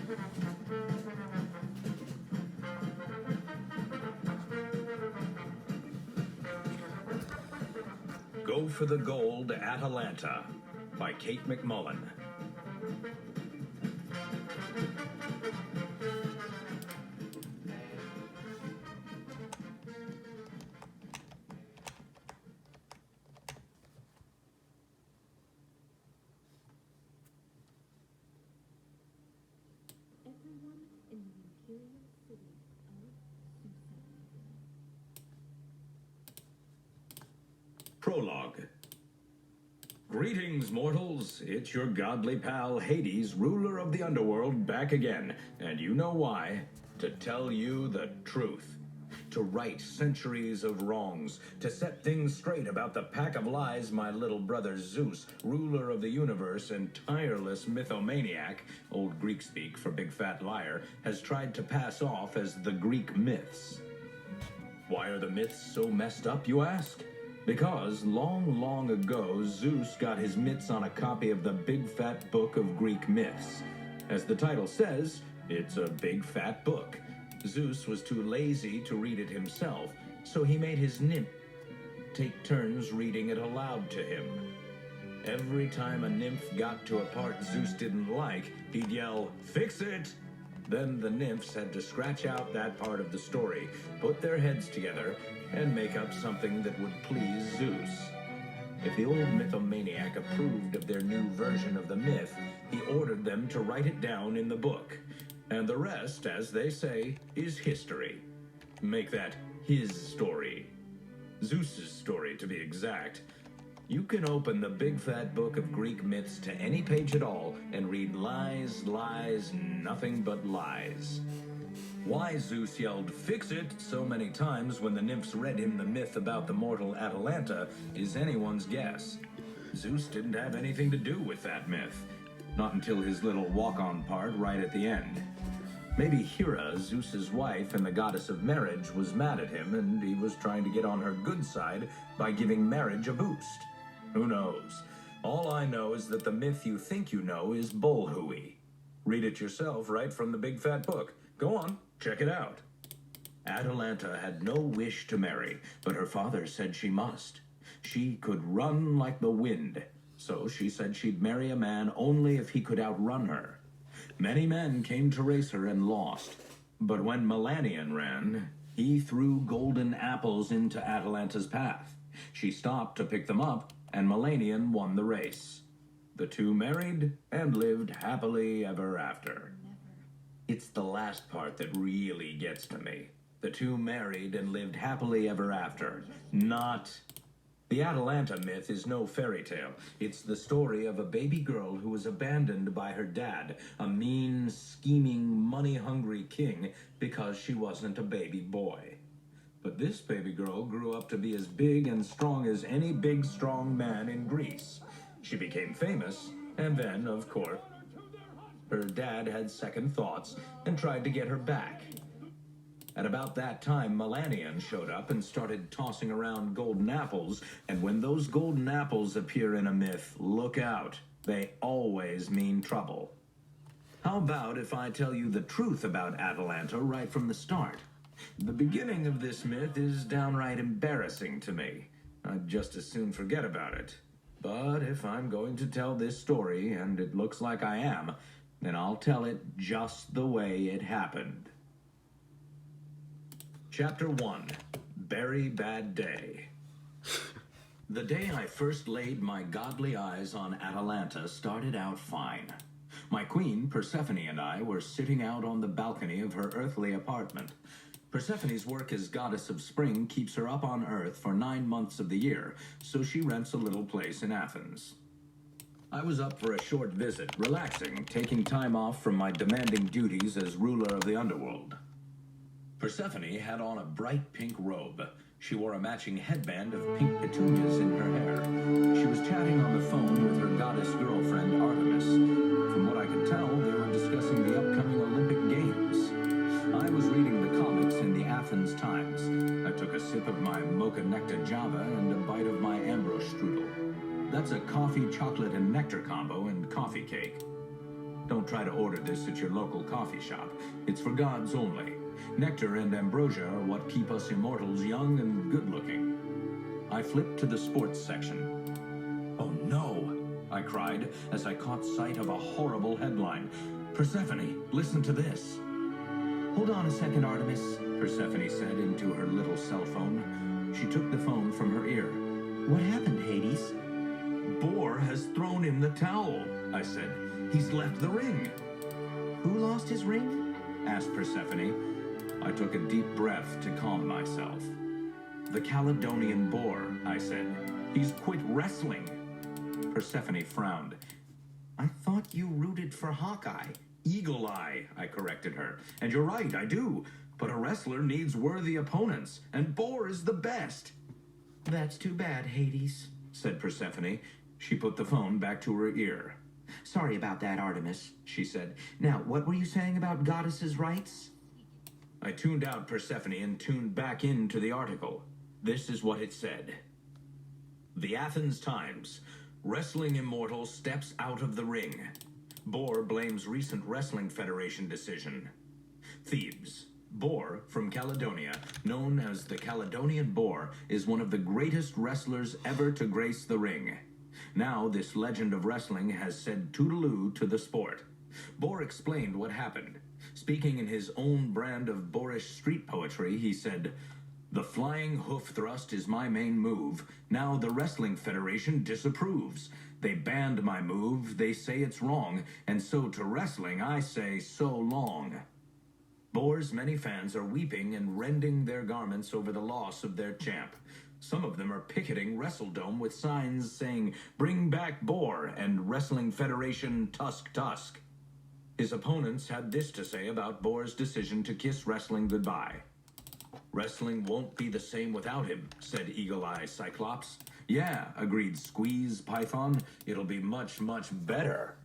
Go for the Gold Atalanta by Kate McMullan. Everyone in the imperial city of Susan. Prologue. Greetings, mortals. It's your godly pal Hades, ruler of the underworld, back again. And you know why. To tell you the truth. To right centuries of wrongs. To set things straight about the pack of lies my little brother Zeus, ruler of the universe and tireless mythomaniac, old Greek speak for big fat liar, has tried to pass off as the Greek myths. Why are the myths so messed up, you ask? Because long, long ago, Zeus got his mitts on a copy of the Big Fat Book of Greek Myths. As the title says, it's a big fat book. Zeus was too lazy to read it himself, so he made his nymph take turns reading it aloud to him. Every time a nymph got to a part Zeus didn't like, he'd yell, "Fix it!" Then the nymphs had to scratch out that part of the story, put their heads together, and make up something that would please Zeus. If the old mythomaniac approved of their new version of the myth, he ordered them to write it down in the book. And the rest, as they say, is history. Make that his story. Zeus's story, to be exact. You can open the Big Fat Book of Greek Myths to any page at all and read lies, lies, nothing but lies. Why Zeus yelled, "Fix it," so many times when the nymphs read him the myth about the mortal Atalanta is anyone's guess. Zeus didn't have anything to do with that myth. Not until his little walk-on part right at the end. Maybe Hera, Zeus's wife and the goddess of marriage, was mad at him and he was trying to get on her good side by giving marriage a boost. Who knows? All I know is that the myth you think you know is bullhooey. Read it yourself right from the Big Fat Book. Go on, check it out. Atalanta had no wish to marry, but her father said she must. She could run like the wind, so she said she'd marry a man only if he could outrun her. Many men came to race her and lost, but when Melanion ran, he threw golden apples into Atalanta's path. She stopped to pick them up, and Melanion won the race. The two married and lived happily ever after. It's the last part that really gets to me. The two married and lived happily ever after. Not... The Atalanta myth is no fairy tale. It's the story of a baby girl who was abandoned by her dad, a mean, scheming, money-hungry king, because she wasn't a baby boy. But this baby girl grew up to be as big and strong as any big, strong man in Greece. She became famous, and then, of course, her dad had second thoughts and tried to get her back. At about that time, Melanion showed up and started tossing around golden apples, and when those golden apples appear in a myth, look out. They always mean trouble. How about if I tell you the truth about Atalanta right from the start? The beginning of this myth is downright embarrassing to me. I'd just as soon forget about it. But if I'm going to tell this story, and it looks like I am, then I'll tell it just the way it happened. Chapter 1. Very Bad Day. The day I first laid my godly eyes on Atalanta started out fine. My queen, Persephone, and I were sitting out on the balcony of her earthly apartment. Persephone's work as goddess of spring keeps her up on Earth for 9 months of the year, so she rents a little place in Athens. I was up for a short visit, relaxing, taking time off from my demanding duties as ruler of the underworld. Persephone had on a bright pink robe. She wore a matching headband of pink petunias in her hair. She was chatting on the phone with her goddess girlfriend, Artemis. From what I could tell, they were discussing the upcoming Olympic Games. I was reading the comics in the Athens Times. I took a sip of my mocha nectar java and a bite of my Ambrosch strudel. That's a coffee, chocolate, and nectar combo and coffee cake. Don't try to order this at your local coffee shop. It's for gods only. Nectar and ambrosia are what keep us immortals young and good-looking. I flipped to the sports section. Oh no! I cried as I caught sight of a horrible headline. Persephone, listen to this. Hold on a second, Artemis, Persephone said into her little cell phone. She took the phone from her ear. What happened, Hades? Boar has thrown in the towel, I said. He's left the ring. Who lost his ring? Asked Persephone. I took a deep breath to calm myself. The Caledonian boar, I said. He's quit wrestling. Persephone frowned. I thought you rooted for Hawkeye. Eagle Eye, I corrected her. And you're right, I do. But a wrestler needs worthy opponents, and Boar is the best. That's too bad, Hades, said Persephone. She put the phone back to her ear. Sorry about that, Artemis, she said. Now, what were you saying about goddesses' rights? I tuned out Persephone and tuned back into the article. This is what it said. The Athens Times. Wrestling immortal steps out of the ring. Boar blames recent wrestling federation decision. Thebes. Boar, from Caledonia, known as the Caledonian Boar, is one of the greatest wrestlers ever to grace the ring. Now this legend of wrestling has said toodaloo to the sport. Boar explained what happened. Speaking in his own brand of boorish street poetry, he said, "The flying hoof thrust is my main move. Now the Wrestling Federation disapproves. They banned my move, they say it's wrong, and so to wrestling I say so long." Boar's many fans are weeping and rending their garments over the loss of their champ. Some of them are picketing WrestleDome with signs saying, "Bring back Boar" and "Wrestling Federation Tusk Tusk." His opponents had this to say about Boar's decision to kiss wrestling goodbye. "Wrestling won't be the same without him," said Eagle Eye Cyclops. "Yeah," agreed Squeeze Python. "It'll be much, much better."